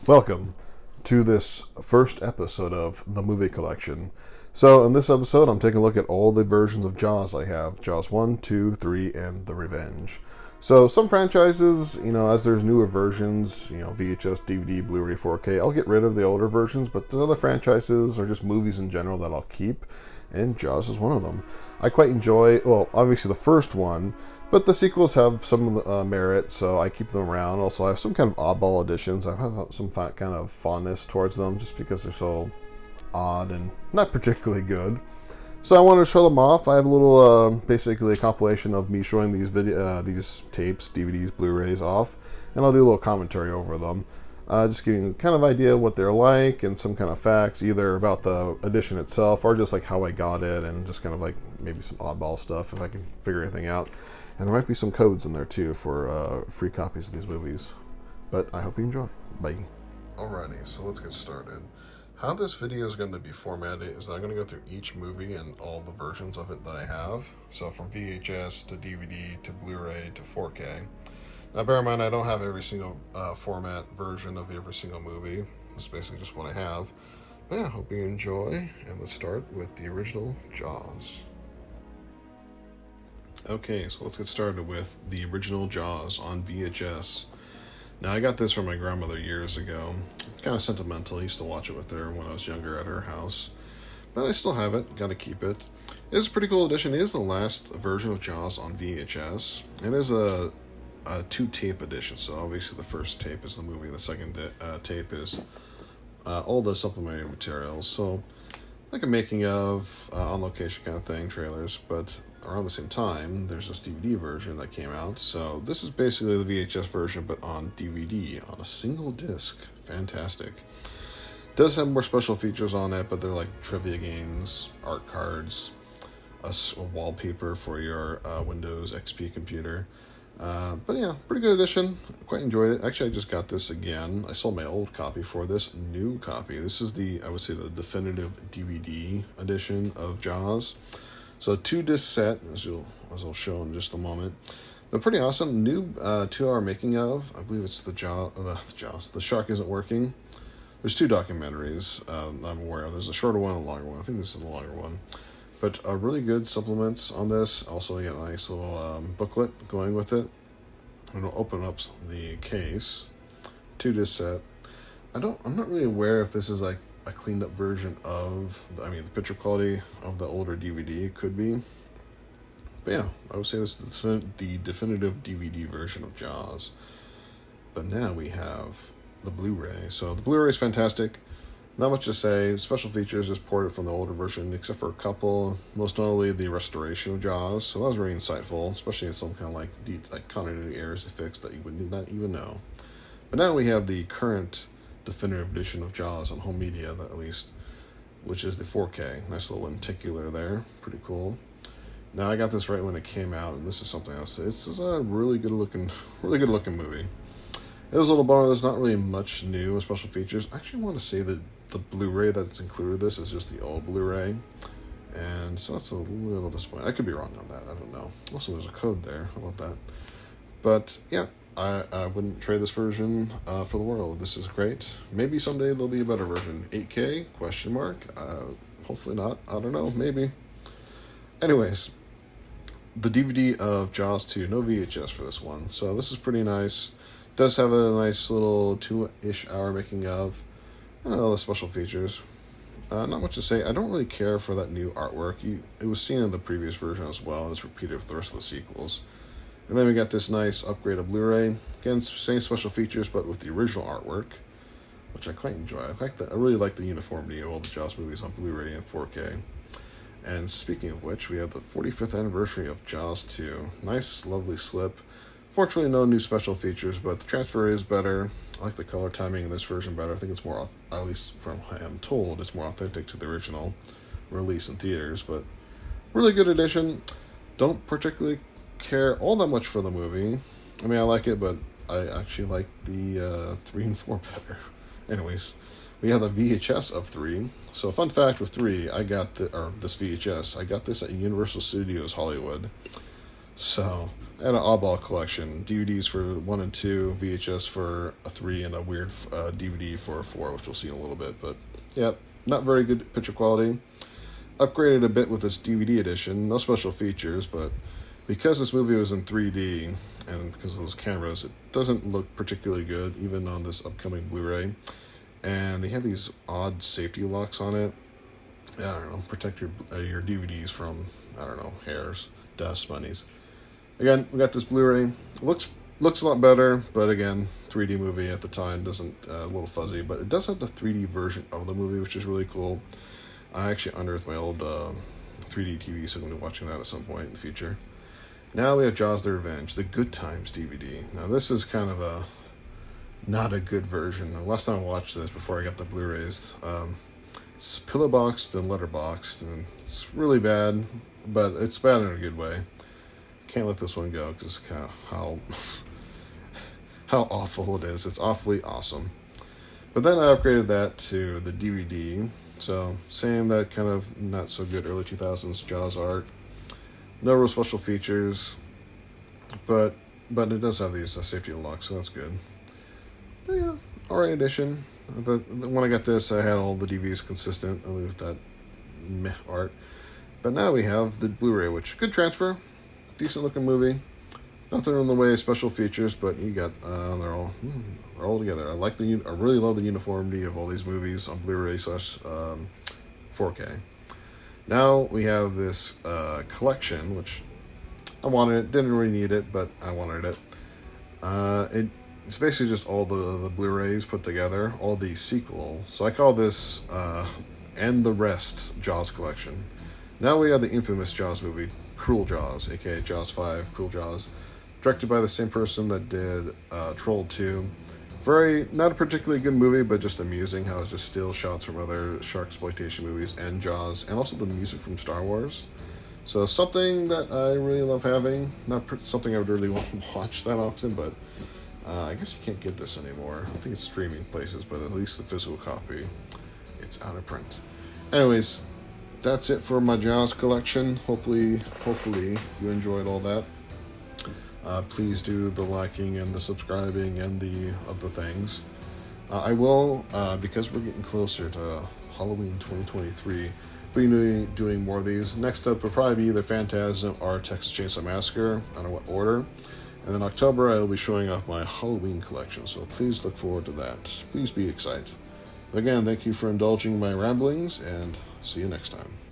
Welcome to this first episode of the movie collection. So, in this episode, I'm taking a look at all the versions of Jaws I have: Jaws 1, 2, 3, and The Revenge. So, some franchises, as there's newer versions, VHS, DVD, Blu-ray, 4K, I'll get rid of the older versions, but the other franchises are just movies in general that I'll keep, and Jaws is one of them. I quite enjoy, well, obviously the first one, but the sequels have some merit, so I keep them around. Also, I have some kind of oddball editions. I have some kind of fondness towards them just because they're so odd and not particularly good. So I wanted to show them off. I have a little, basically a compilation of me showing these these tapes, DVDs, Blu-rays off, and I'll do a little commentary over them. Just giving you kind of idea what they're like and some kind of facts, either about the edition itself or just like how I got it, and just kind of like maybe some oddball stuff if I can figure anything out. And there might be some codes in there too for free copies of these movies. But I hope you enjoy. Bye. Alrighty, so let's get started. How this video is going to be formatted is that I'm going to go through each movie and all the versions of it that I have. So from VHS to DVD to Blu-ray to 4K. Now bear in mind, I don't have every single format version of every single movie. It's basically just what I have. But yeah, hope you enjoy, and let's start with the original Jaws. Okay, so let's get started with the original Jaws on VHS. Now, I got this from my grandmother years ago. It's kind of sentimental. I used to watch it with her when I was younger at her house. But I still have it. Got to keep it. It's a pretty cool edition. It is the last version of Jaws on VHS. It is a two-tape edition. So obviously the first tape is the movie. The second tape is all the supplementary materials. So like a making of, on-location kind of thing, trailers. But around the same time, there's this DVD version that came out. So this is basically the VHS version, but on DVD, on a single disc. Fantastic. It does have more special features on it, but they're like trivia games, art cards, a wallpaper for your Windows XP computer. But yeah, pretty good edition. Quite enjoyed it. Actually, I just got this again. I sold my old copy for this new copy. This is I would say, the definitive DVD edition of Jaws. So 2-disc set, as I'll show in just a moment. But pretty awesome. New 2-hour making of. I believe it's The Shark Isn't Working. There's 2 documentaries I'm aware of. There's a shorter one and a longer one. I think this is the longer one. But really good supplements on this. Also, you get a nice little booklet going with it. And it'll open up the case. 2-disc set. I'm not really aware if this is like a cleaned up version of, the picture quality of the older DVD could be. But yeah, I would say this is the definitive DVD version of Jaws. But now we have the Blu-ray. So the Blu-ray is fantastic. Not much to say. Special features just ported from the older version, except for a couple. Most notably, the restoration of Jaws. So that was very insightful, especially in some kind of like continuity errors they fixed that you would not even know. But now we have the current definitive edition of Jaws on home media, at least, which is the 4K. Nice little lenticular there. Pretty cool. Now, I got this right when it came out, and this is something else. This is a really good looking movie. It was a little bummer. There's not really much new special features. I actually want to say that the Blu-ray that's included this is just the old Blu-ray, and so that's a little disappointing. I could be wrong on that. I don't know. Also, there's a code there. How about that? But yeah, I wouldn't trade this version for the world. This is great. Maybe someday there'll be a better version. 8K? Question mark. Hopefully not. I don't know. Maybe. Anyways, the DVD of Jaws 2. No VHS for this one. So this is pretty nice. Does have a nice little 2-ish hour making of. And all the special features. Not much to say. I don't really care for that new artwork. It was seen in the previous version as well, and it's repeated with the rest of the sequels. And then we got this nice upgraded Blu-ray. Again, same special features, but with the original artwork, which I quite enjoy. I really like the uniformity of all the Jaws movies on Blu-ray and 4K. And speaking of which, we have the 45th anniversary of Jaws 2. Nice, lovely slip. Fortunately, no new special features, but the transfer is better. I like the color timing in this version better. I think it's more, at least from what I am told, it's more authentic to the original release in theaters. But really good edition. Don't particularly care all that much for the movie. I mean, I like it, but I actually like the 3 and 4 better. Anyways, we have the VHS of 3. So, fun fact with 3, I got this VHS. I got this at Universal Studios Hollywood. So I had an oddball collection: DVDs for 1 and 2, VHS for a 3, and a weird DVD for a 4, which we'll see in a little bit. But yeah, not very good picture quality. Upgraded a bit with this DVD edition. No special features, but because this movie was in 3D and because of those cameras, it doesn't look particularly good, even on this upcoming Blu-ray. And they have these odd safety locks on it. I don't know, protect your DVDs from, I don't know, hairs, dust, bunnies. Again, we got this Blu-ray. Looks a lot better, but again, 3D movie at the time doesn't a little fuzzy, but it does have the 3D version of the movie, which is really cool. I actually unearthed my old 3D TV, so I'm going to be watching that at some point in the future. Now we have Jaws: The Revenge, the Good Times DVD. Now this is kind of not a good version. The last time I watched this before I got the Blu-rays, it's pillow boxed and letterboxed, and it's really bad, but it's bad in a good way. Can't let this one go because kind of how awful it is. It's awfully awesome. But then I upgraded that to the DVD. So same, that kind of not so good early 2000s Jaws art. No real special features, but it does have these safety locks, so that's good. But yeah, alright edition. When I got this, I had all the DVDs consistent, only with that meh art. But now we have the Blu-ray, which good transfer, decent looking movie. Nothing in the way of special features, but you got they're all together. I really love the uniformity of all these movies on Blu-ray / 4K. Now we have this collection, which I wanted. It didn't really need it, but I wanted it. It's basically just all the Blu-rays put together, all the sequels. So I call this and the rest Jaws collection. Now we have the infamous Jaws movie, Cruel Jaws, aka Jaws 5, Cruel Jaws, directed by the same person that did Troll 2. Not a particularly good movie, but just amusing how it's just still shots from other shark exploitation movies and Jaws, and also the music from Star Wars. So something that I really love having. Not something I would really want to watch that often, but I guess you can't get this anymore. I think it's streaming places, but at least the physical copy, it's out of print. Anyways, that's it for my Jaws collection. Hopefully you enjoyed all that. Please do the liking and the subscribing and the other things. I will, because we're getting closer to Halloween 2023, be doing more of these. Next up will probably be either Phantasm or Texas Chainsaw Massacre. I don't know what order. And then October, I will be showing off my Halloween collection, so please look forward to that. Please be excited. Again, thank you for indulging my ramblings, and see you next time.